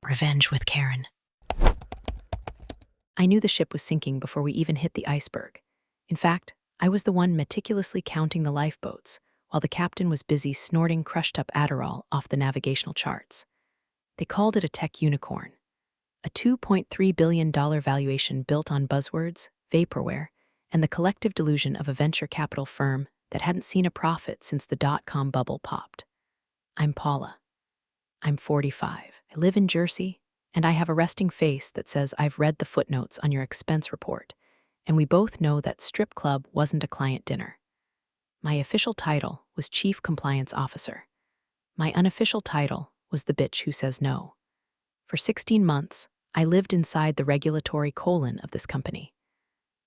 Revenge with Karen. I knew the ship was sinking before we even hit the iceberg. In fact, I was the one meticulously counting the lifeboats, while the captain was busy snorting crushed-up Adderall off the navigational charts. They called it a tech unicorn. A $2.3 billion valuation built on buzzwords, vaporware, and the collective delusion of a venture capital firm that hadn't seen a profit since the dot-com bubble popped. I'm Paula. I'm 45. I live in Jersey, and I have a resting face that says I've read the footnotes on your expense report, and we both know that strip club wasn't a client dinner. My official title was Chief Compliance Officer. My unofficial title was the bitch who says no. For 16 months, I lived inside the regulatory colon of this company.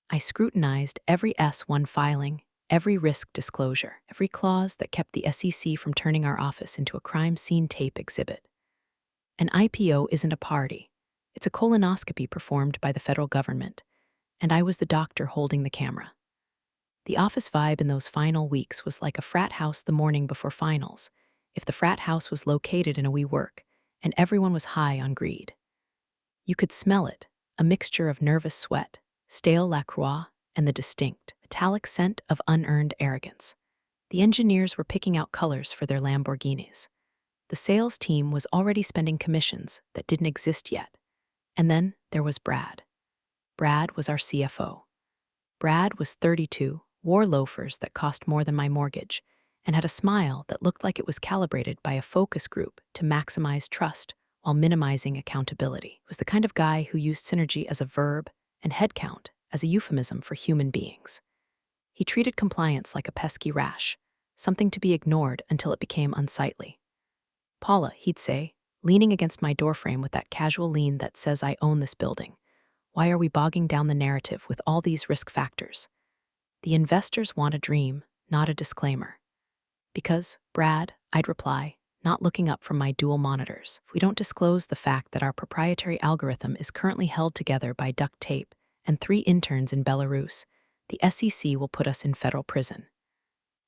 I scrutinized every S1 filing, every risk disclosure, every clause that kept the SEC from turning our office into a crime scene tape exhibit. An IPO isn't a party. It's a colonoscopy performed by the federal government, and I was the doctor holding the camera. The office vibe in those final weeks was like a frat house the morning before finals, if the frat house was located in a WeWork, and everyone was high on greed. You could smell it, a mixture of nervous sweat, stale LaCroix, and the distinct, metallic scent of unearned arrogance. The engineers were picking out colors for their Lamborghinis. The sales team was already spending commissions that didn't exist yet. And then there was Brad. Brad was our CFO. Brad was 32, wore loafers that cost more than my mortgage, and had a smile that looked like it was calibrated by a focus group to maximize trust while minimizing accountability. He was the kind of guy who used synergy as a verb and headcount as a euphemism for human beings. He treated compliance like a pesky rash, something to be ignored until it became unsightly. Paula, he'd say, leaning against my doorframe with that casual lean that says I own this building. Why are we bogging down the narrative with all these risk factors? The investors want a dream, not a disclaimer. Because, Brad, I'd reply, not looking up from my dual monitors, if we don't disclose the fact that our proprietary algorithm is currently held together by duct tape and 3 interns in Belarus, the SEC will put us in federal prison.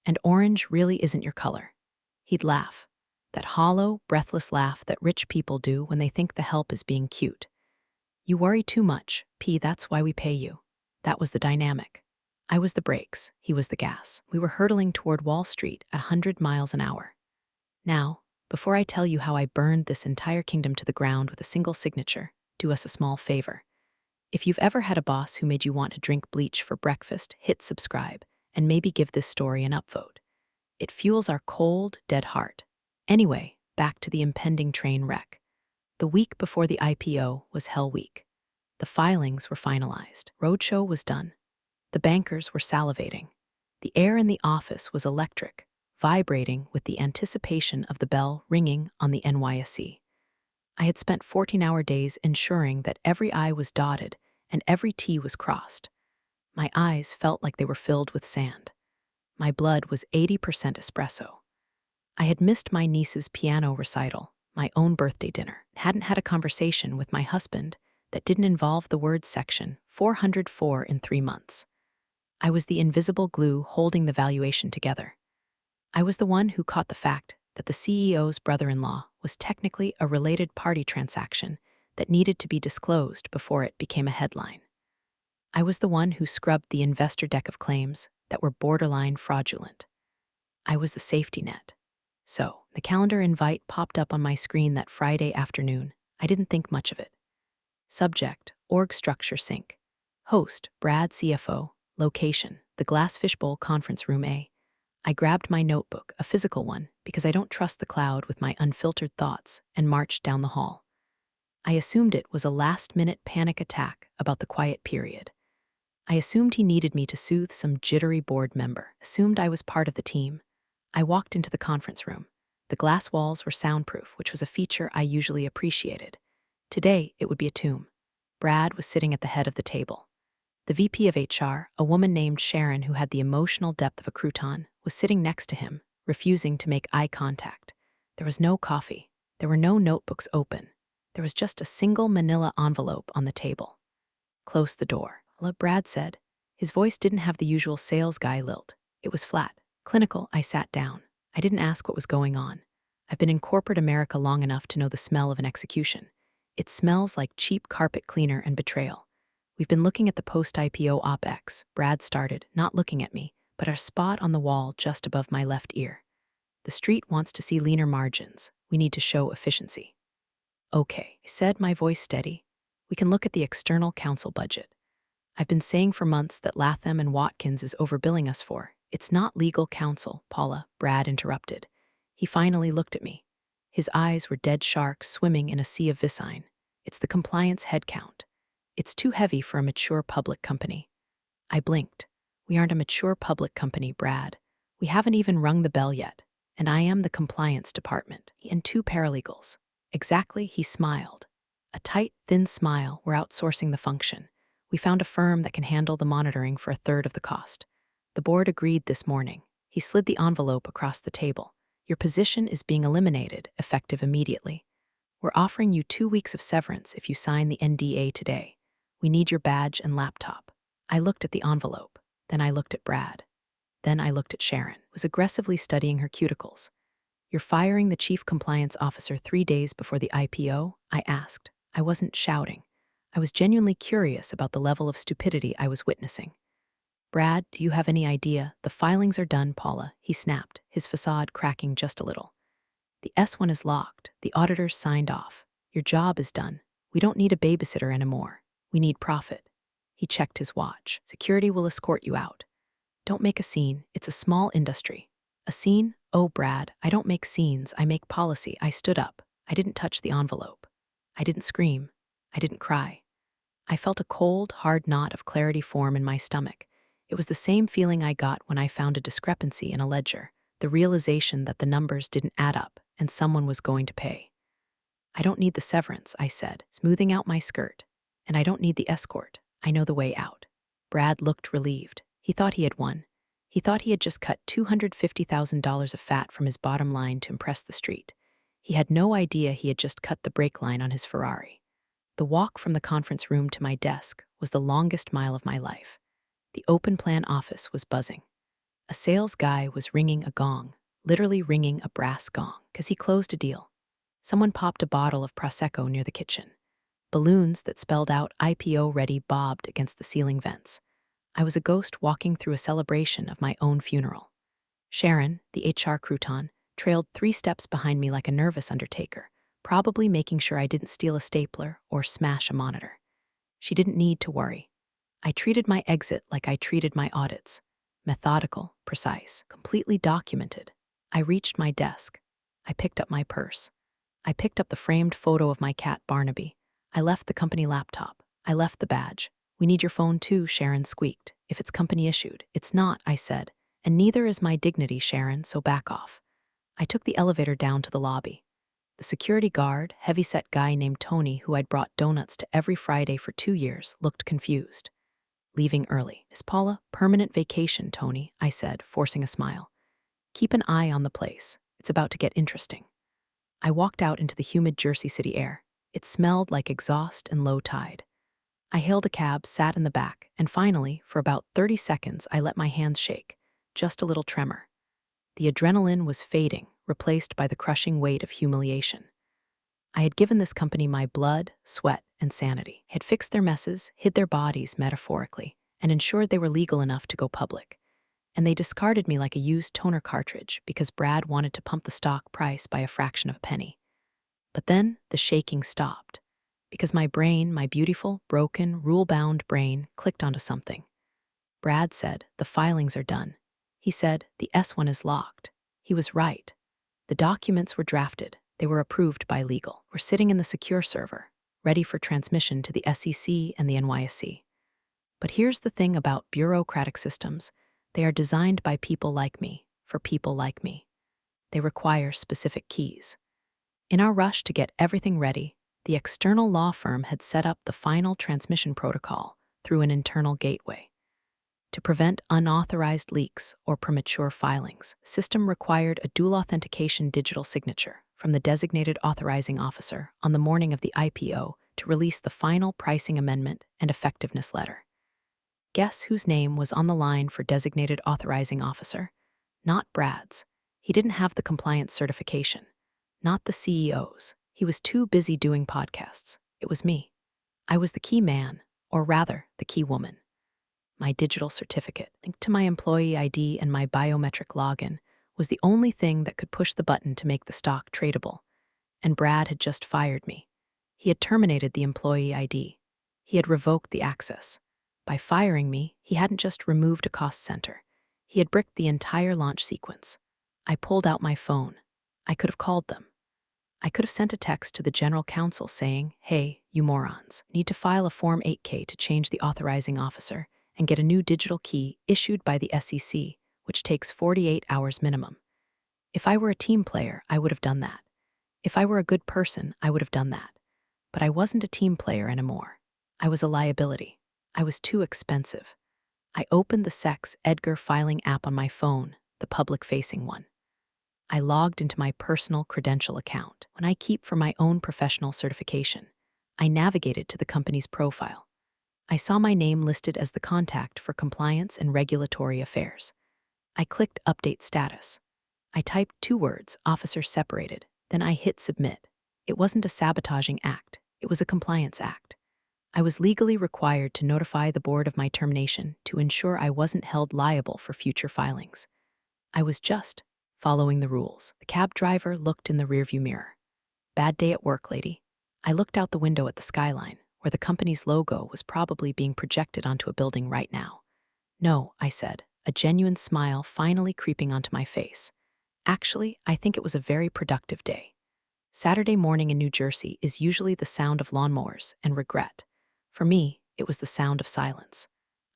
And orange really isn't your color. He'd laugh. That hollow, breathless laugh that rich people do when they think the help is being cute. You worry too much, P, that's why we pay you. That was the dynamic. I was the brakes, he was the gas. We were hurtling toward Wall Street at 100 miles an hour. Now, before I tell you how I burned this entire kingdom to the ground with a single signature, do us a small favor. If you've ever had a boss who made you want to drink bleach for breakfast, hit subscribe, and maybe give this story an upvote. It fuels our cold, dead heart. Anyway, back to the impending train wreck. The week before the IPO was Hell Week. The filings were finalized. Roadshow was done. The bankers were salivating. The air in the office was electric, vibrating with the anticipation of the bell ringing on the NYSE. I had spent 14-hour days ensuring that every I was dotted and every T was crossed. My eyes felt like they were filled with sand. My blood was 80% espresso. I had missed my niece's piano recital, my own birthday dinner, hadn't had a conversation with my husband that didn't involve the words section 404 in 3 months. I was the invisible glue holding the valuation together. I was the one who caught the fact that the CEO's brother-in-law was technically a related party transaction that needed to be disclosed before it became a headline. I was the one who scrubbed the investor deck of claims that were borderline fraudulent. I was the safety net. So, the calendar invite popped up on my screen that Friday afternoon. I didn't think much of it. Subject, org structure sync. Host, Brad CFO. Location, the Glass Fishbowl Conference Room A. I grabbed my notebook, a physical one, because I don't trust the cloud with my unfiltered thoughts, and marched down the hall. I assumed it was a last-minute panic attack about the quiet period. I assumed he needed me to soothe some jittery board member, assumed I was part of the team. I walked into the conference room. The glass walls were soundproof, which was a feature I usually appreciated. Today, it would be a tomb. Brad was sitting at the head of the table. The VP of HR, a woman named Sharon who had the emotional depth of a crouton, was sitting next to him, refusing to make eye contact. There was no coffee. There were no notebooks open. There was just a single manila envelope on the table. Close the door, Brad said. His voice didn't have the usual sales guy lilt. It was flat. Clinical. I sat down. I didn't ask what was going on. I've been in corporate America long enough to know the smell of an execution. It smells like cheap carpet cleaner and betrayal. We've been looking at the post-IPO OpEx. Brad started, not looking at me, but a spot on the wall just above my left ear. The street wants to see leaner margins. We need to show efficiency. Okay, I said, my voice steady. We can look at the external counsel budget. I've been saying for months that Latham and Watkins is overbilling us for. It's not legal counsel, Paula, Brad interrupted. He finally looked at me. His eyes were dead sharks swimming in a sea of visine. It's the compliance headcount. It's too heavy for a mature public company. I blinked. We aren't a mature public company, Brad. We haven't even rung the bell yet. And I am the compliance department. And 2 paralegals. Exactly, he smiled. A tight, thin smile. We're outsourcing the function. We found a firm that can handle the monitoring for a third of the cost. The board agreed this morning. He slid the envelope across the table. Your position is being eliminated, effective immediately. We're offering you 2 weeks of severance if you sign the NDA today. We need your badge and laptop. I looked at the envelope. Then I looked at Brad. Then I looked at Sharon, who was aggressively studying her cuticles. You're firing the chief compliance officer 3 days before the IPO? I asked. I wasn't shouting. I was genuinely curious about the level of stupidity I was witnessing. Brad, do you have any idea? The filings are done, Paula, he snapped, his facade cracking just a little. The S1 is locked. The auditors signed off. Your job is done. We don't need a babysitter anymore. We need profit. He checked his watch. Security will escort you out. Don't make a scene. It's a small industry. A scene? Oh, Brad, I don't make scenes. I make policy. I stood up. I didn't touch the envelope. I didn't scream. I didn't cry. I felt a cold, hard knot of clarity form in my stomach. It was the same feeling I got when I found a discrepancy in a ledger, the realization that the numbers didn't add up and someone was going to pay. I don't need the severance, I said, smoothing out my skirt. And I don't need the escort. I know the way out. Brad looked relieved. He thought he had won. He thought he had just cut $250,000 of fat from his bottom line to impress the street. He had no idea he had just cut the brake line on his Ferrari. The walk from the conference room to my desk was the longest mile of my life. The open plan office was buzzing. A sales guy was ringing a gong, literally ringing a brass gong, because he closed a deal. Someone popped a bottle of Prosecco near the kitchen. Balloons that spelled out IPO ready bobbed against the ceiling vents. I was a ghost walking through a celebration of my own funeral. Sharon, the HR crouton, trailed 3 steps behind me like a nervous undertaker, probably making sure I didn't steal a stapler or smash a monitor. She didn't need to worry. I treated my exit like I treated my audits. Methodical, precise, completely documented. I reached my desk. I picked up my purse. I picked up the framed photo of my cat Barnaby. I left the company laptop. I left the badge. We need your phone too, Sharon squeaked. If it's company issued. It's not, I said. And neither is my dignity, Sharon, so back off. I took the elevator down to the lobby. The security guard, heavyset guy named Tony, who I'd brought donuts to every Friday for 2 years, looked confused. Leaving early. Is Paula? Permanent vacation, Tony, I said, forcing a smile. Keep an eye on the place. It's about to get interesting. I walked out into the humid Jersey City air. It smelled like exhaust and low tide. I hailed a cab, sat in the back, and finally, for about 30 seconds, I let my hands shake, just a little tremor. The adrenaline was fading, replaced by the crushing weight of humiliation. I had given this company my blood, sweat, and sanity, had fixed their messes, hid their bodies metaphorically, and ensured they were legal enough to go public. And they discarded me like a used toner cartridge because Brad wanted to pump the stock price by a fraction of a penny. But then the shaking stopped, because my brain, my beautiful, broken, rule-bound brain, clicked onto something. Brad said, the filings are done. He said, the S1 is locked. He was right. The documents were drafted. They were approved by legal. We're sitting in the secure server, ready for transmission to the SEC and the NYSE. But here's the thing about bureaucratic systems. They are designed by people like me, for people like me. They require specific keys. In our rush to get everything ready, the external law firm had set up the final transmission protocol through an internal gateway. To prevent unauthorized leaks or premature filings, the system required a dual authentication digital signature from the designated authorizing officer on the morning of the IPO to release the final pricing amendment and effectiveness letter. Guess whose name was on the line for designated authorizing officer? Not Brad's. He didn't have the compliance certification. Not the CEO's. He was too busy doing podcasts. It was me. I was the key man, or rather, the key woman. My digital certificate, linked to my employee ID and my biometric login, was the only thing that could push the button to make the stock tradable. And Brad had just fired me. He had terminated the employee ID. He had revoked the access. By firing me, he hadn't just removed a cost center. He had bricked the entire launch sequence. I pulled out my phone. I could have called them. I could have sent a text to the general counsel saying, "Hey, you morons, need to file a Form 8K to change the authorizing officer and get a new digital key issued by the SEC, which takes 48 hours minimum." If I were a team player, I would have done that. If I were a good person, I would have done that. But I wasn't a team player anymore. I was a liability. I was too expensive. I opened the SEC's Edgar filing app on my phone, the public-facing one. I logged into my personal credential account, one I keep for my own professional certification. I navigated to the company's profile. I saw my name listed as the contact for compliance and regulatory affairs. I clicked Update Status. I typed 2 words, officer separated, then I hit Submit. It wasn't a sabotaging act, it was a compliance act. I was legally required to notify the board of my termination to ensure I wasn't held liable for future filings. I was just following the rules. The cab driver looked in the rearview mirror. "Bad day at work, lady." I looked out the window at the skyline, where the company's logo was probably being projected onto a building right now. "No," I said, a genuine smile finally creeping onto my face. "Actually, I think it was a very productive day." Saturday morning in New Jersey is usually the sound of lawnmowers and regret. For me, it was the sound of silence.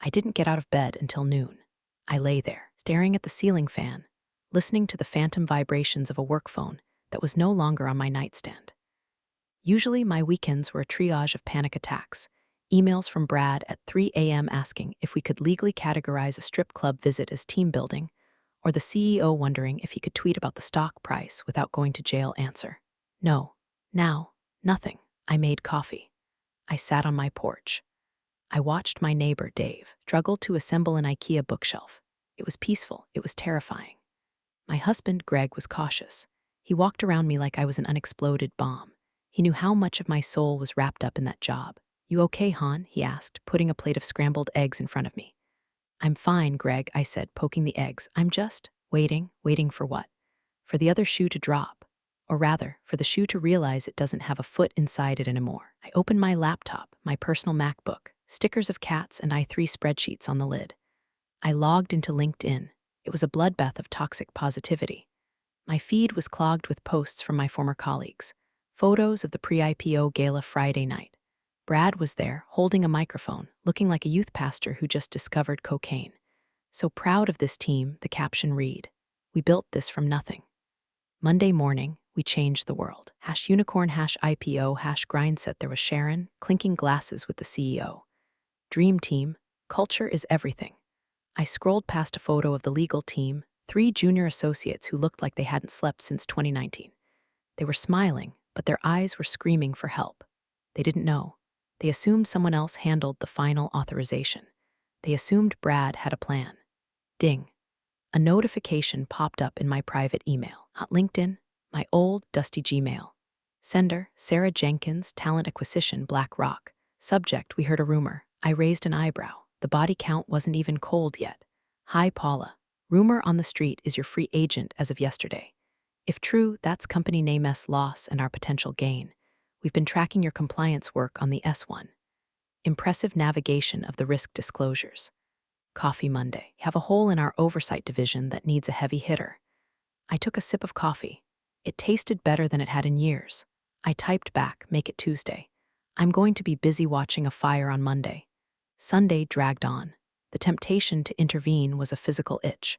I didn't get out of bed until noon. I lay there, staring at the ceiling fan, listening to the phantom vibrations of a work phone that was no longer on my nightstand. Usually, my weekends were a triage of panic attacks, emails from Brad at 3 a.m. asking if we could legally categorize a strip club visit as team building, or the CEO wondering if he could tweet about the stock price without going to jail answer. No. Now, nothing. I made coffee. I sat on my porch. I watched my neighbor, Dave, struggle to assemble an IKEA bookshelf. It was peaceful. It was terrifying. My husband, Greg, was cautious. He walked around me like I was an unexploded bomb. He knew how much of my soul was wrapped up in that job. "You okay, Han?" he asked, putting a plate of scrambled eggs in front of me. "I'm fine, Greg," I said, poking the eggs. "I'm just waiting for what? For the other shoe to drop. Or rather, for the shoe to realize it doesn't have a foot inside it anymore." I opened my laptop, my personal MacBook, stickers of cats and I3 spreadsheets on the lid. I logged into LinkedIn. It was a bloodbath of toxic positivity. My feed was clogged with posts from my former colleagues, photos of the pre-IPO gala Friday night. Brad was there, holding a microphone, looking like a youth pastor who just discovered cocaine. "So proud of this team," the caption read. "We built this from nothing." Monday morning, we changed the world. #unicorn, #IPO, #grindset. There was Sharon, clinking glasses with the CEO. "Dream team, culture is everything." I scrolled past a photo of the legal team, 3 junior associates who looked like they hadn't slept since 2019. They were smiling, but their eyes were screaming for help. They didn't know. They assumed someone else handled the final authorization. They assumed Brad had a plan. Ding. A notification popped up in my private email. Not LinkedIn, my old, dusty Gmail. Sender, Sarah Jenkins, Talent Acquisition, BlackRock. Subject, we heard a rumor. I raised an eyebrow. The body count wasn't even cold yet. "Hi, Paula. Rumor on the street is your free agent as of yesterday. If true, that's company name S loss and our potential gain. We've been tracking your compliance work on the S1. Impressive navigation of the risk disclosures. Coffee Monday. Have a hole in our oversight division that needs a heavy hitter." I took a sip of coffee. It tasted better than it had in years. I typed back, "Make it Tuesday. I'm going to be busy watching a fire on Monday." Sunday dragged on. The temptation to intervene was a physical itch.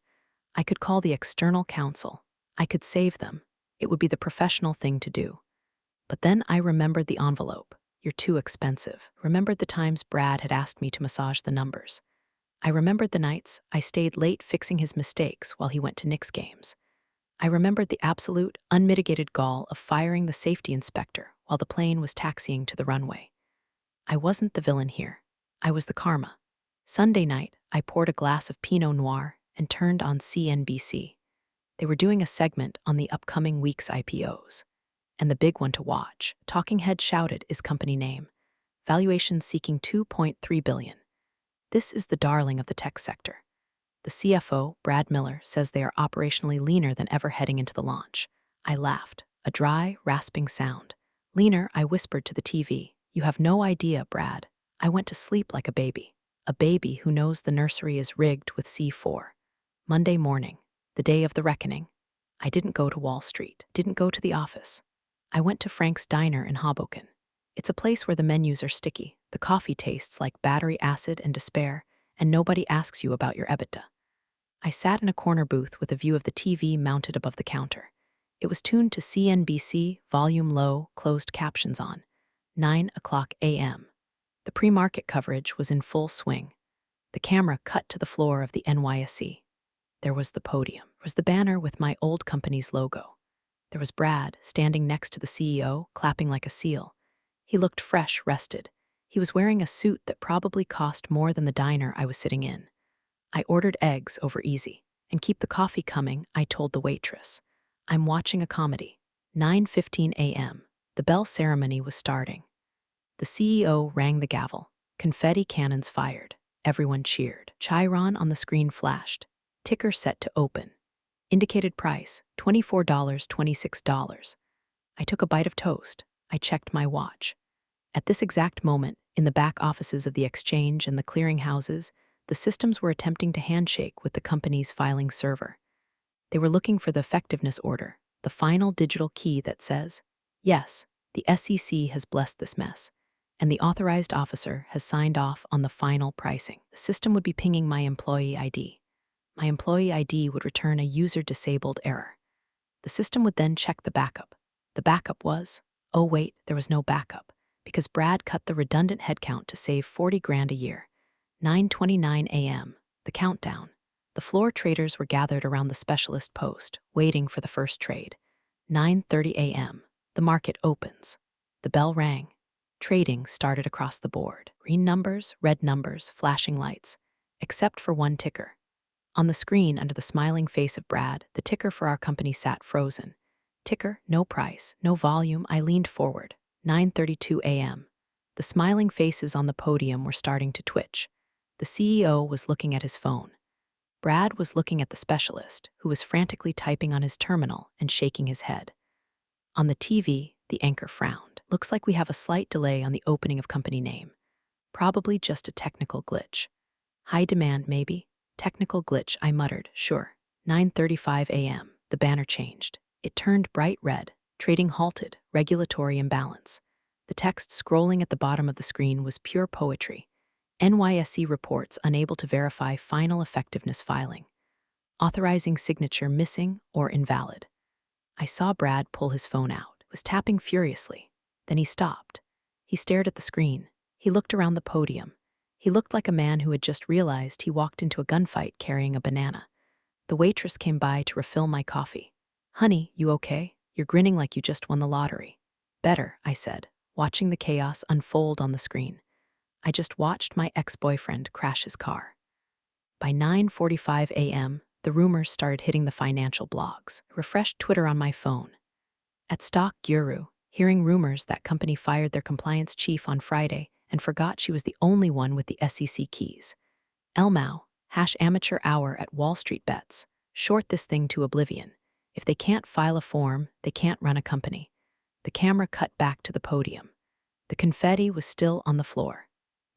I could call the external counsel. I could save them. It would be the professional thing to do. But then I remembered the envelope. "You're too expensive." Remembered the times Brad had asked me to massage the numbers. I remembered the nights I stayed late fixing his mistakes while he went to Knicks games. I remembered the absolute, unmitigated gall of firing the safety inspector while the plane was taxiing to the runway. I wasn't the villain here. I was the karma. Sunday night, I poured a glass of Pinot Noir and turned on CNBC. They were doing a segment on the upcoming week's IPOs. And the big one to watch, talking head shouted, is company name. Valuation seeking $2.3 billion. This is the darling of the tech sector. The CFO, Brad Miller, says they are operationally leaner than ever heading into the launch. I laughed, a dry, rasping sound. Leaner, I whispered to the TV. You have no idea, Brad. I went to sleep like a baby. A baby who knows the nursery is rigged with C4. Monday morning, the day of the reckoning. I didn't go to Wall Street, didn't go to the office. I went to Frank's Diner in Hoboken. It's a place where the menus are sticky, the coffee tastes like battery acid and despair, and nobody asks you about your EBITDA. I sat in a corner booth with a view of the TV mounted above the counter. It was tuned to CNBC, volume low, closed captions on. 9:00 a.m. The pre-market coverage was in full swing. The camera cut to the floor of the NYSE. There was the podium. There was the banner with my old company's logo. There was Brad, standing next to the CEO, clapping like a seal. He looked fresh, rested. He was wearing a suit that probably cost more than the diner I was sitting in. I ordered eggs over easy. And keep the coffee coming, I told the waitress. I'm watching a comedy. 9:15 a.m. The bell ceremony was starting. The CEO rang the gavel. Confetti cannons fired. Everyone cheered. Chiron on the screen flashed. Ticker set to open. Indicated price, $24, $26. I took a bite of toast. I checked my watch. At this exact moment, in the back offices of the exchange and the clearing houses, the systems were attempting to handshake with the company's filing server. They were looking for the effectiveness order, the final digital key that says, yes, the SEC has blessed this mess, and the authorized officer has signed off on the final pricing. The system would be pinging my employee ID. My employee ID would return a user-disabled error. The system would then check the backup. The backup was, oh wait, there was no backup, because Brad cut the redundant headcount to save 40 grand a year. 9:29 a.m., the countdown. The floor traders were gathered around the specialist post, waiting for the first trade. 9:30 a.m., the market opens. The bell rang. Trading started across the board. Green numbers, red numbers, flashing lights. Except for one ticker. On the screen under the smiling face of Brad, the ticker for our company sat frozen. Ticker, no price, no volume. I leaned forward. 9:32 a.m. The smiling faces on the podium were starting to twitch. The CEO was looking at his phone. Brad was looking at the specialist, who was frantically typing on his terminal and shaking his head. On the TV, the anchor frowned. Looks like we have a slight delay on the opening of company name. Probably just a technical glitch. High demand, maybe? Technical glitch, I muttered, sure. 9:35 a.m., the banner changed. It turned bright red, trading halted, regulatory imbalance. The text scrolling at the bottom of the screen was pure poetry. NYSE reports unable to verify final effectiveness filing. Authorizing signature missing or invalid. I saw Brad pull his phone out, was tapping furiously. Then he stopped. He stared at the screen. He looked around the podium. He looked like a man who had just realized he walked into a gunfight carrying a banana. The waitress came by to refill my coffee. Honey, you okay? You're grinning like you just won the lottery. Better, I said, watching the chaos unfold on the screen. I just watched my ex-boyfriend crash his car. By 9:45 a.m., the rumors started hitting the financial blogs. I refreshed Twitter on my phone. At Stock Guru, hearing rumors that company fired their compliance chief on Friday and forgot she was the only one with the SEC keys. Elmau, #amateur hour at Wall Street bets. Short this thing to oblivion. If they can't file a form, they can't run a company. The camera cut back to the podium. The confetti was still on the floor.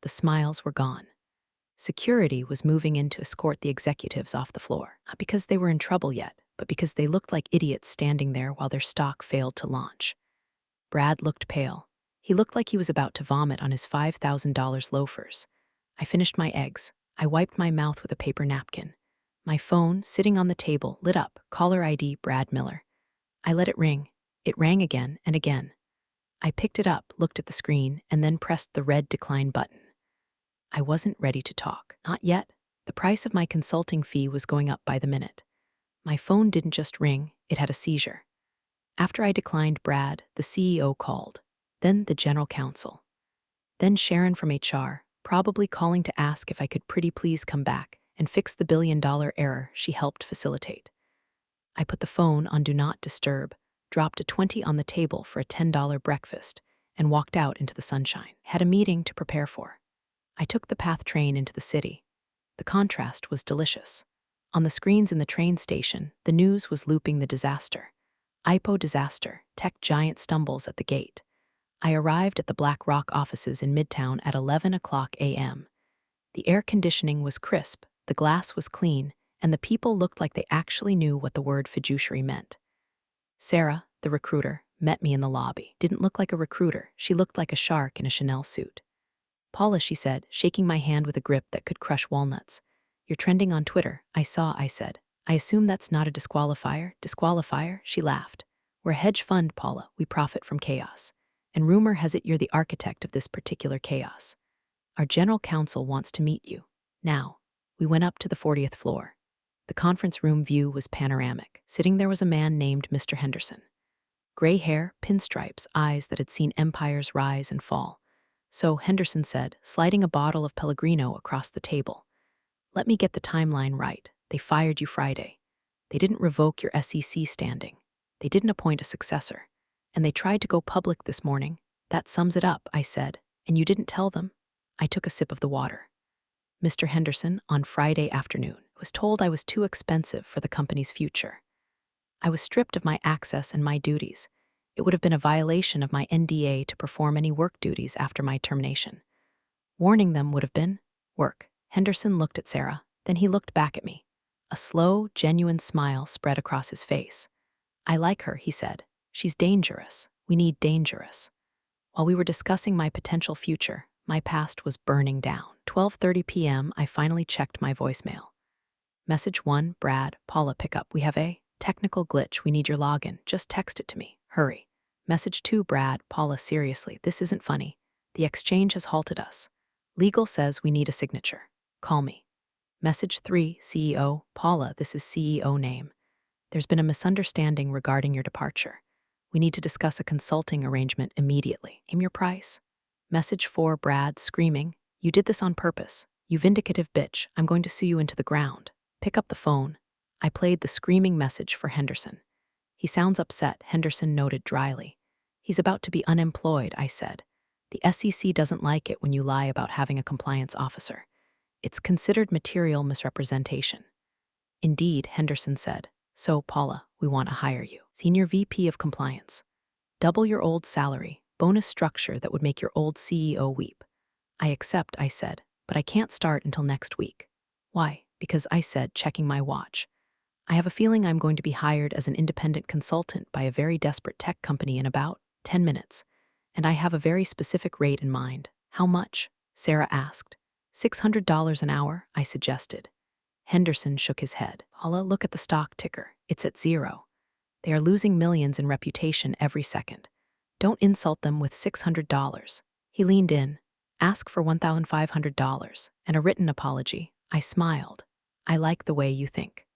The smiles were gone. Security was moving in to escort the executives off the floor, not because they were in trouble yet, but because they looked like idiots standing there while their stock failed to launch. Brad looked pale. He looked like he was about to vomit on his $5,000 loafers. I finished my eggs. I wiped my mouth with a paper napkin. My phone, sitting on the table, lit up, caller ID Brad Miller. I let it ring. It rang again and again. I picked it up, looked at the screen, and then pressed the red decline button. I wasn't ready to talk. Not yet. The price of my consulting fee was going up by the minute. My phone didn't just ring, it had a seizure. After I declined Brad, the CEO called. Then the general counsel. Then Sharon from HR, probably calling to ask if I could pretty please come back and fix the $1 billion error she helped facilitate. I put the phone on Do Not Disturb, dropped a 20 on the table for a $10 breakfast, and walked out into the sunshine. Had a meeting to prepare for. I took the PATH train into the city. The contrast was delicious. On the screens in the train station, the news was looping the disaster. IPO disaster, tech giant stumbles at the gate. I arrived at the BlackRock offices in Midtown at 11 o'clock a.m. The air conditioning was crisp, the glass was clean, and the people looked like they actually knew what the word fiduciary meant. Sarah, the recruiter, met me in the lobby. Didn't look like a recruiter, she looked like a shark in a Chanel suit. "Paula," she said, shaking my hand with a grip that could crush walnuts. "You're trending on Twitter." I said. "I assume that's not a disqualifier?" "Disqualifier?" She laughed. "We're a hedge fund, Paula. We profit from chaos. And rumor has it you're the architect of this particular chaos. Our general counsel wants to meet you. Now." We went up to the 40th floor. The conference room view was panoramic. Sitting there was a man named Mr. Henderson. Gray hair, pinstripes, eyes that had seen empires rise and fall. "So," Henderson said, sliding a bottle of Pellegrino across the table, "let me get the timeline right. They fired you Friday. They didn't revoke your SEC standing. They didn't appoint a successor. And they tried to go public this morning. That sums it up," I said. "And you didn't tell them?" I took a sip of the water. "Mr. Henderson, on Friday afternoon, was told I was too expensive for the company's future. I was stripped of my access and my duties. It would have been a violation of my NDA to perform any work duties after my termination. Warning them would have been work." Henderson looked at Sarah, then he looked back at me. A slow, genuine smile spread across his face. "I like her," he said. "She's dangerous. We need dangerous." While we were discussing my potential future, my past was burning down. 12:30 p.m., I finally checked my voicemail. "Message 1, Brad, Paula, pick up. We have a technical glitch. We need your login. Just text it to me. Hurry." Message 2, Brad, Paula, seriously, this isn't funny. The exchange has halted us. Legal says we need a signature. Call me. Message 3, CEO, Paula, this is CEO name. There's been a misunderstanding regarding your departure. We need to discuss a consulting arrangement immediately. Name your price. Message 4, Brad, screaming, "You did this on purpose. You vindicative bitch. I'm going to sue you into the ground. Pick up the phone." I played the screaming message for Henderson. "He sounds upset," Henderson noted dryly. "He's about to be unemployed," I said. "The SEC doesn't like it when you lie about having a compliance officer. It's considered material misrepresentation." "Indeed," Henderson said. "So, Paula, we want to hire you. Senior VP of Compliance. Double your old salary, bonus structure that would make your old CEO weep." "I accept," I said, "but I can't start until next week." "Why?" "Because," I said, checking my watch, "I have a feeling I'm going to be hired as an independent consultant by a very desperate tech company in about 10 minutes. And I have a very specific rate in mind." "How much?" Sarah asked. $600 an hour, I suggested. Henderson shook his head. "Paula, look at the stock ticker. It's at 0. They are losing millions in reputation every second. Don't insult them with $600. He leaned in. "Ask for $1,500 and a written apology." I smiled. "I like the way you think."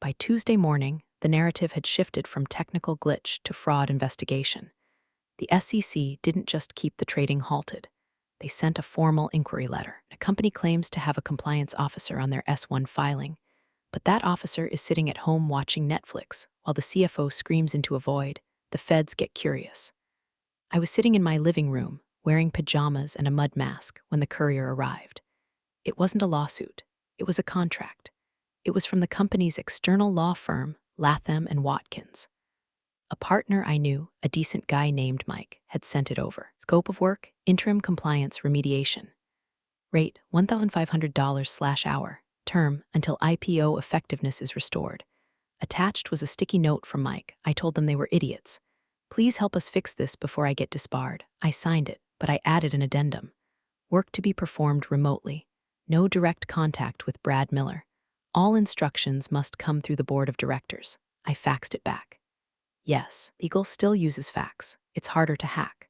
By Tuesday morning, the narrative had shifted from technical glitch to fraud investigation. The SEC didn't just keep the trading halted. They sent a formal inquiry letter. A company claims to have a compliance officer on their S1 filing, but that officer is sitting at home watching Netflix while the CFO screams into a void. The feds get curious. I was sitting in my living room, wearing pajamas and a mud mask when the courier arrived. It wasn't a lawsuit. It was a contract. It was from the company's external law firm, Latham and Watkins. A partner I knew, a decent guy named Mike, had sent it over. Scope of work, interim compliance remediation. Rate, $1,500/hour. Term, until IPO effectiveness is restored. Attached was a sticky note from Mike. I told them they were idiots. "Please help us fix this before I get disbarred." I signed it, but I added an addendum. Work to be performed remotely. No direct contact with Brad Miller. All instructions must come through the board of directors. I faxed it back. Yes, legal still uses fax. It's harder to hack.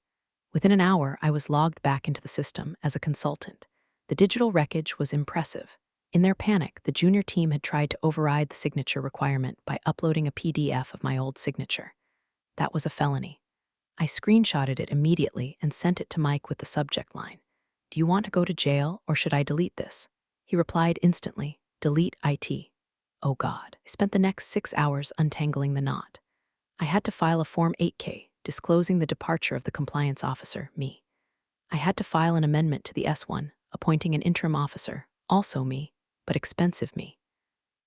Within an hour, I was logged back into the system as a consultant. The digital wreckage was impressive. In their panic, the junior team had tried to override the signature requirement by uploading a PDF of my old signature. That was a felony. I screenshotted it immediately and sent it to Mike with the subject line, "Do you want to go to jail or should I delete this?" He replied instantly, "Delete IT." Oh God. I spent the next 6 hours untangling the knot. I had to file a Form 8K disclosing the departure of the compliance officer, me. I had to file an amendment to the S1, appointing an interim officer, also me, but expensive me.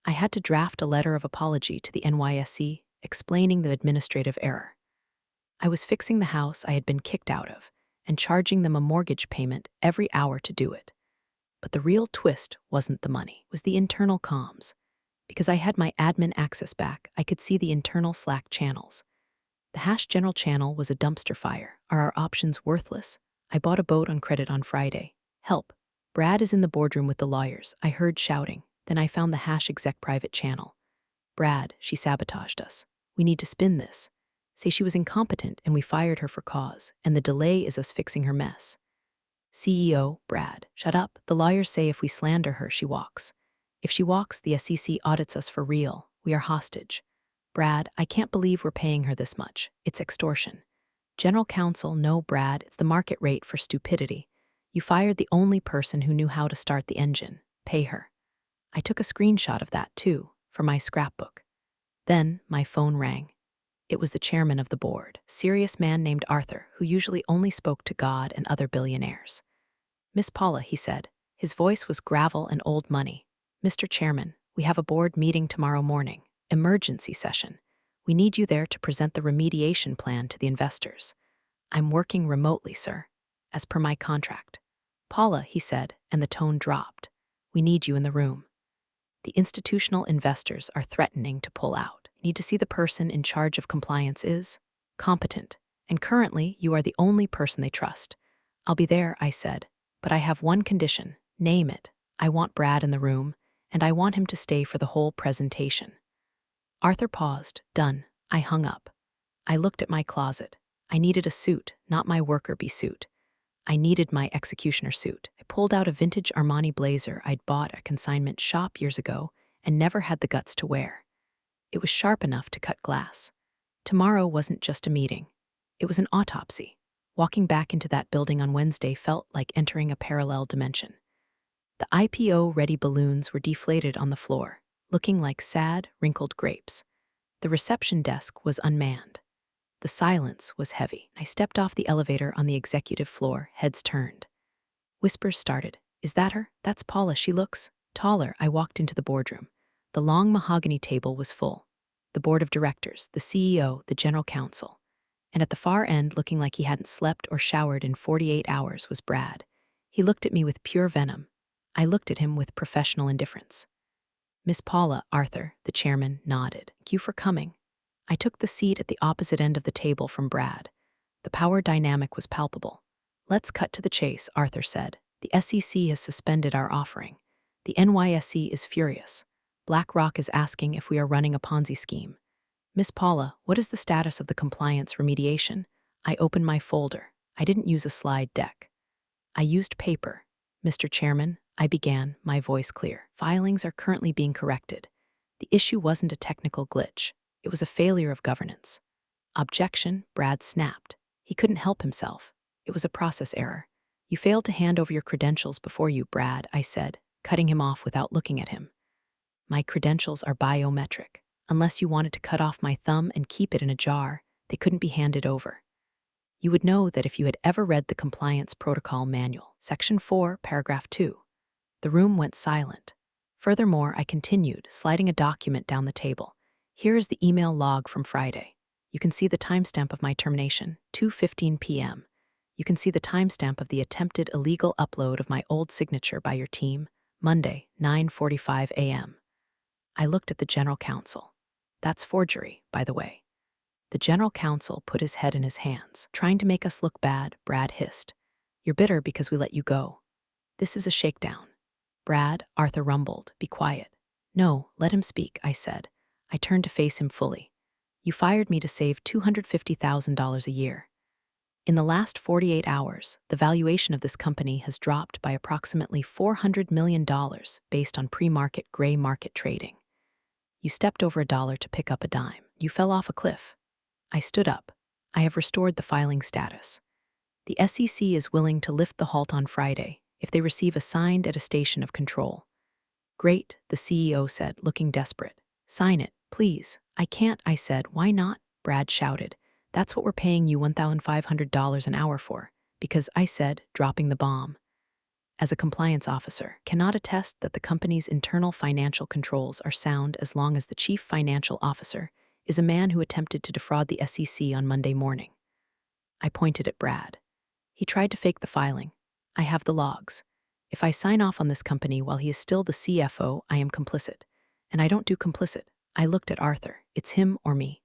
I had to draft a letter of apology to the NYSE explaining the administrative error. I was fixing the house I had been kicked out of and charging them a mortgage payment every hour to do it. But the real twist wasn't the money, it was the internal comms. Because I had my admin access back, I could see the internal Slack channels. The Hash General channel was a dumpster fire. Are our options worthless? I bought a boat on credit on Friday. Help. Brad is in the boardroom with the lawyers. I heard shouting. Then I found the Hash exec private channel. Brad, she sabotaged us. We need to spin this. Say she was incompetent and we fired her for cause, and the delay is us fixing her mess. CEO, Brad, shut up. The lawyers say if we slander her, she walks. If she walks, the SEC audits us for real. We are hostage. Brad, I can't believe we're paying her this much. It's extortion. General counsel, no, Brad, it's the market rate for stupidity. You fired the only person who knew how to start the engine. Pay her. I took a screenshot of that, too, for my scrapbook. Then my phone rang. It was the chairman of the board, a serious man named Arthur, who usually only spoke to God and other billionaires. Miss Paula, he said. His voice was gravel and old money. Mr. Chairman, we have a board meeting tomorrow morning. Emergency session. We need you there to present the remediation plan to the investors. I'm working remotely, sir, as per my contract. Paula, he said, and the tone dropped. We need you in the room. The institutional investors are threatening to pull out. Need to see the person in charge of compliance is competent, and currently you are the only person they trust. I'll be there, I said, but I have one condition. Name it. I want Brad in the room, and I want him to stay for the whole presentation. Arthur paused. Done. I hung up. I looked at my closet. I needed a suit, not my worker bee suit. I needed my executioner suit. I pulled out a vintage Armani blazer I'd bought at a consignment shop years ago and never had the guts to wear. It was sharp enough to cut glass. Tomorrow wasn't just a meeting. It was an autopsy. Walking back into that building on Wednesday felt like entering a parallel dimension. The IPO-ready balloons were deflated on the floor, looking like sad, wrinkled grapes. The reception desk was unmanned. The silence was heavy. I stepped off the elevator on the executive floor, heads turned. Whispers started. Is that her? That's Paula. She looks taller. I walked into the boardroom. The long mahogany table was full. The board of directors, the CEO, the general counsel. And at the far end, looking like he hadn't slept or showered in 48 hours, was Brad. He looked at me with pure venom. I looked at him with professional indifference. Miss Paula, Arthur, the chairman, nodded. Thank you for coming. I took the seat at the opposite end of the table from Brad. The power dynamic was palpable. Let's cut to the chase, Arthur said. The SEC has suspended our offering. The NYSE is furious. BlackRock is asking if we are running a Ponzi scheme. Miss Paula, what is the status of the compliance remediation? I opened my folder. I didn't use a slide deck. I used paper. Mr. Chairman, I began, my voice clear. Filings are currently being corrected. The issue wasn't a technical glitch. It was a failure of governance. Objection, Brad snapped. He couldn't help himself. It was a process error. You failed to hand over your credentials before you, Brad, I said, cutting him off without looking at him. My credentials are biometric. Unless you wanted to cut off my thumb and keep it in a jar, they couldn't be handed over. You would know that if you had ever read the Compliance Protocol Manual, Section 4, Paragraph 2. The room went silent. Furthermore, I continued, sliding a document down the table. Here is the email log from Friday. You can see the timestamp of my termination, 2:15 p.m. You can see the timestamp of the attempted illegal upload of my old signature by your team, Monday, 9:45 a.m. I looked at the general counsel. That's forgery, by the way. The general counsel put his head in his hands. Trying to make us look bad, Brad hissed. You're bitter because we let you go. This is a shakedown. Brad, Arthur rumbled. Be quiet. No, let him speak, I said. I turned to face him fully. You fired me to save $250,000 a year. In the last 48 hours, the valuation of this company has dropped by approximately $400 million based on pre-market gray market trading. You stepped over a dollar to pick up a dime. You fell off a cliff. I stood up. I have restored the filing status. The SEC is willing to lift the halt on Friday if they receive a signed attestation of control. Great, the CEO said, looking desperate. Sign it, please. I can't, I said. Why not? Brad shouted. That's what we're paying you $1,500 an hour for. Because I said, dropping the bomb. As a compliance officer, cannot attest that the company's internal financial controls are sound as long as the chief financial officer is a man who attempted to defraud the SEC on Monday morning. I pointed at Brad. He tried to fake the filing. I have the logs. If I sign off on this company while he is still the CFO, I am complicit. And I don't do complicit. I looked at Arthur. It's him or me.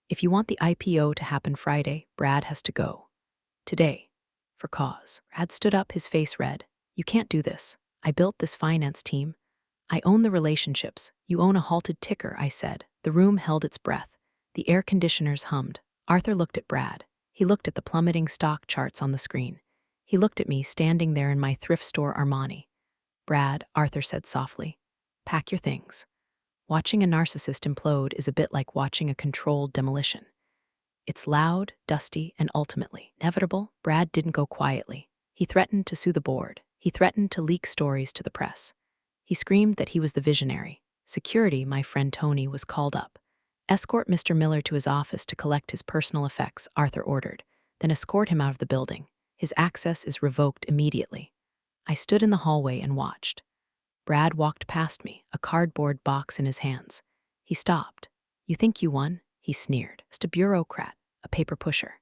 If you want the IPO to happen Friday, Brad has to go. Today. For cause. Brad stood up, his face red. You can't do this. I built this finance team. I own the relationships. You own a halted ticker, I said. The room held its breath. The air conditioners hummed. Arthur looked at Brad. He looked at the plummeting stock charts on the screen. He looked at me standing there in my thrift store Armani. Brad, Arthur said softly, pack your things. Watching a narcissist implode is a bit like watching a controlled demolition. It's loud, dusty, and ultimately inevitable. Brad didn't go quietly. He threatened to sue the board. He threatened to leak stories to the press. He screamed that he was the visionary. Security, my friend Tony, was called up. Escort Mr. Miller to his office to collect his personal effects, Arthur ordered. Then escort him out of the building. His access is revoked immediately. I stood in the hallway and watched. Brad walked past me, a cardboard box in his hands. He stopped. You think you won? He sneered. Just a bureaucrat, a paper pusher.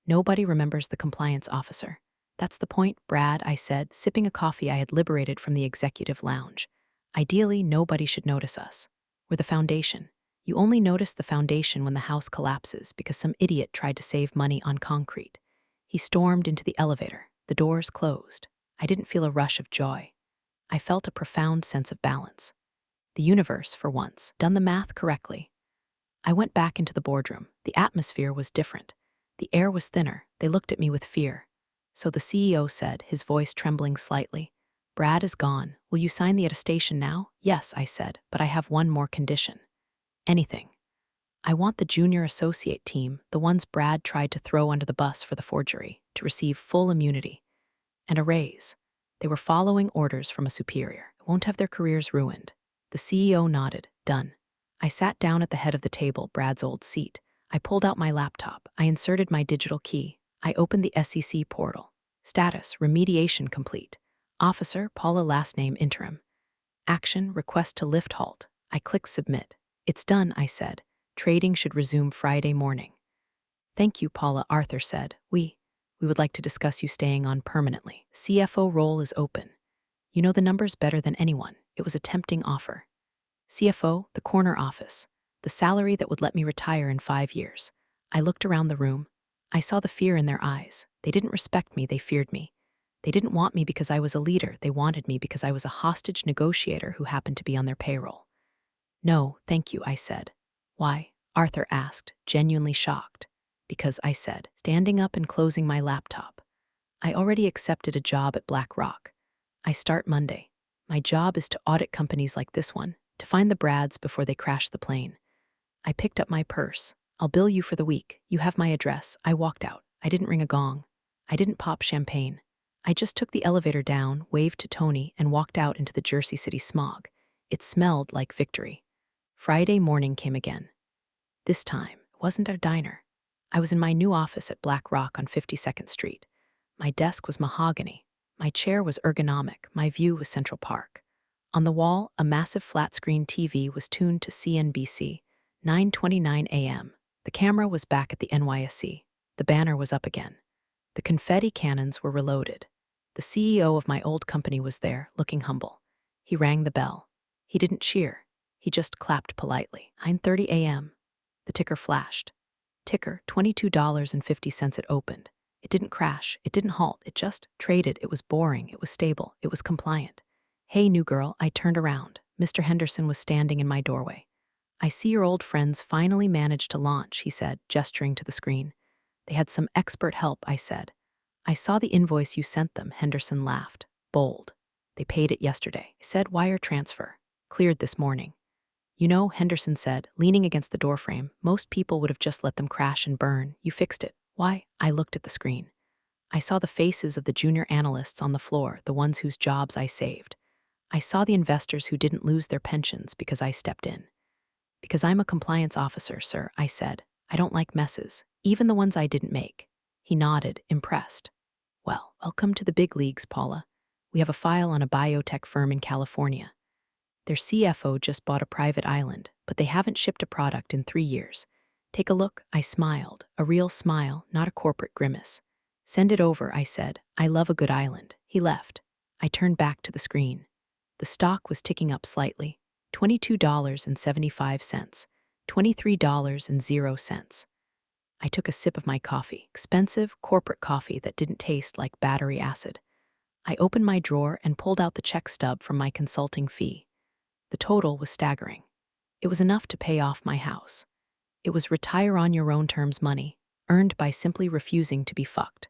Nobody remembers the compliance officer. That's the point, Brad, I said, sipping a coffee I had liberated from the executive lounge. Ideally, nobody should notice us. We're the foundation. You only notice the foundation when the house collapses because some idiot tried to save money on concrete. He stormed into the elevator. The doors closed. I didn't feel a rush of joy. I felt a profound sense of balance. The universe, for once, done the math correctly. I went back into the boardroom. The atmosphere was different. The air was thinner. They looked at me with fear. So the CEO said, his voice trembling slightly, Brad is gone. Will you sign the attestation now? Yes, I said, but I have one more condition. Anything. I want the junior associate team, the ones Brad tried to throw under the bus for the forgery, to receive full immunity. And a raise. They were following orders from a superior. Won't have their careers ruined. The CEO nodded. Done. I sat down at the head of the table, Brad's old seat. I pulled out my laptop. I inserted my digital key. I opened the SEC portal. Status, remediation complete. Officer, Paula, last name interim. Action, request to lift halt. I clicked submit. It's done, I said. Trading should resume Friday morning. Thank you, Paula, Arthur said. We would like to discuss you staying on permanently. CFO role is open. You know the numbers better than anyone. It was a tempting offer. CFO, the corner office. The salary that would let me retire in 5 years. I looked around the room. I saw the fear in their eyes. They didn't respect me, they feared me. They didn't want me because I was a leader. They wanted me because I was a hostage negotiator who happened to be on their payroll. No, thank you, I said. Why? Arthur asked, genuinely shocked. Because I said, standing up and closing my laptop. I already accepted a job at BlackRock. I start Monday. My job is to audit companies like this one, to find the Brads before they crash the plane. I picked up my purse. I'll bill you for the week. You have my address. I walked out. I didn't ring a gong. I didn't pop champagne. I just took the elevator down, waved to Tony, and walked out into the Jersey City smog. It smelled like victory. Friday morning came again. This time, it wasn't a diner. I was in my new office at BlackRock on 52nd Street. My desk was mahogany. My chair was ergonomic. My view was Central Park. On the wall, a massive flat-screen TV was tuned to CNBC, 9:29 a.m. The camera was back at the NYSE. The banner was up again. The confetti cannons were reloaded. The CEO of my old company was there, looking humble. He rang the bell. He didn't cheer. He just clapped politely. 9:30 a.m. The ticker flashed. Ticker, $22.50 it opened. It didn't crash. It didn't halt. It just traded. It was boring. It was stable. It was compliant. Hey, new girl, I turned around. Mr. Henderson was standing in my doorway. I see your old friends finally managed to launch, he said, gesturing to the screen. They had some expert help, I said. I saw the invoice you sent them, Henderson laughed. Bold. They paid it yesterday. I said wire transfer. Cleared this morning. You know, Henderson said, leaning against the doorframe, most people would have just let them crash and burn. You fixed it. Why? I looked at the screen. I saw the faces of the junior analysts on the floor, the ones whose jobs I saved. I saw the investors who didn't lose their pensions because I stepped in. Because I'm a compliance officer, sir, I said. I don't like messes, even the ones I didn't make. He nodded, impressed. Well, welcome to the big leagues, Paula. We have a file on a biotech firm in California. Their CFO just bought a private island, but they haven't shipped a product in 3 years. Take a look, I smiled, a real smile, not a corporate grimace. Send it over, I said. I love a good island. He left. I turned back to the screen. The stock was ticking up slightly. $22.75, $23.00. I took a sip of my coffee, expensive corporate coffee that didn't taste like battery acid. I opened my drawer and pulled out the check stub from my consulting fee. The total was staggering. It was enough to pay off my house. It was retire on your own terms money, earned by simply refusing to be fucked.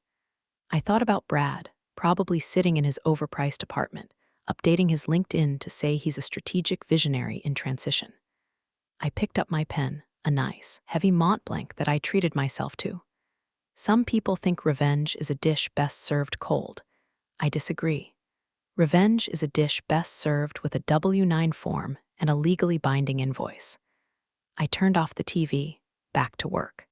I thought about Brad, probably sitting in his overpriced apartment, updating his LinkedIn to say he's a strategic visionary in transition. I picked up my pen, a nice, heavy Mont Blanc that I treated myself to. Some people think revenge is a dish best served cold. I disagree. Revenge is a dish best served with a W-9 form and a legally binding invoice. I turned off the TV, back to work.